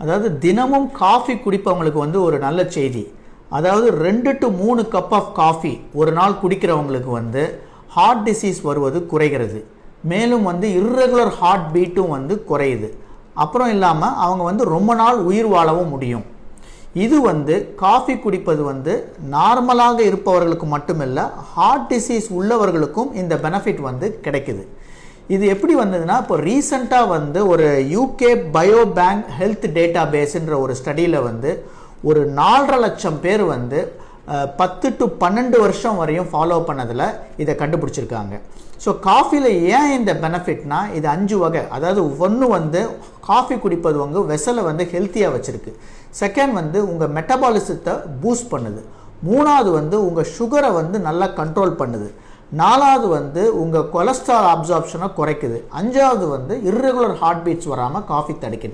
அதாவது தினமும் காஃபி குடிப்பவங்களுக்கு வந்து ஒரு நல்ல செய்தி. அதாவது 2 to 3 கப் ஆஃப் காஃபி ஒரு நாள் குடிக்கிறவங்களுக்கு வந்து ஹார்ட் டிசீஸ் வருவது குறைகிறது. மேலும் வந்து இர்ரெகுலர் ஹார்ட் பீட்டும் வந்து குறையுது. அப்புறம் இல்லாமல் அவங்க வந்து ரொம்ப நாள் உயிர் வாழவும் முடியும். இது வந்து காஃபி குடிப்பது வந்து நார்மலாக இருப்பவர்களுக்கு மட்டுமில்லை, ஹார்ட் டிசீஸ் உள்ளவர்களுக்கும் இந்த பெனிஃபிட் வந்து கிடைக்குது. இது எப்படி வந்ததுன்னா, இப்போ ரீசெண்டாக வந்து ஒரு UK bio bank health data பேஸ்ன்ற ஒரு ஸ்டடியில் வந்து ஒரு 4.5 லட்சம் பேர் வந்து 10 to 12 வருஷம் வரையும் ஃபாலோ பண்ணதில் இதை கண்டுபிடிச்சிருக்காங்க. ஸோ காஃபியில் ஏன் இந்த பெனிஃபிட்னா, இது 5 வகை. அதாவது ஒன்று வந்து காஃபி குடிப்பது வந்து வெசலை வந்து ஹெல்த்தியாக வச்சுருக்கு. செகண்ட் வந்து உங்கள் மெட்டபாலிசத்தை பூஸ்ட் பண்ணுது. மூணாவது வந்து உங்கள் சுகரை வந்து நல்லா கண்ட்ரோல் பண்ணுது. நாலாவது வந்து உங்கள் கொலஸ்ட்ரால் அப்சார்ப்ஷனை குறைக்குது. அஞ்சாவது வந்து இர்ரெகுலர் ஹார்ட் பீட்ஸ் வராமல் காஃபி தடுக்கின்றது.